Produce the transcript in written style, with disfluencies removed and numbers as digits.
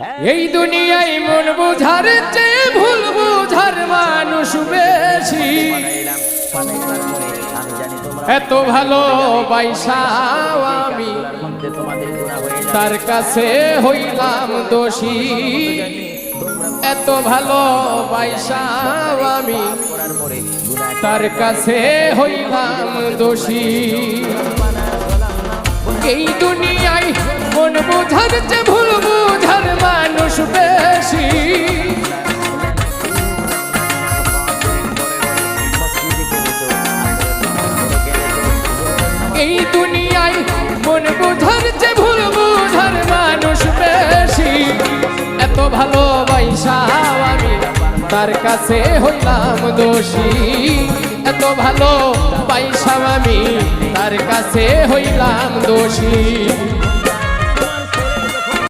এই দুনিয়ায় মন বুঝার চেয়ে ভুল বুঝার মানুষ বেশি। এত ভালো বাইসাও আমি তার কাছে হইলাম দোষী। এত ভালো বাইসাও আমি তার কাছে হইলাম দোষী। এই দুনিয়ায় মন বুঝার চেয়ে ভুল বুঝার মানুষ বেশি। এই দুনিয়ায় মন বুঝার চেয়ে ভুল বুঝার মানুষ বেশি। এত ভালোবাসাও আমি তার কাছে হইলাম দোষী। এত ভালোবাসাও আমি তার কাছে হইলাম দোষী।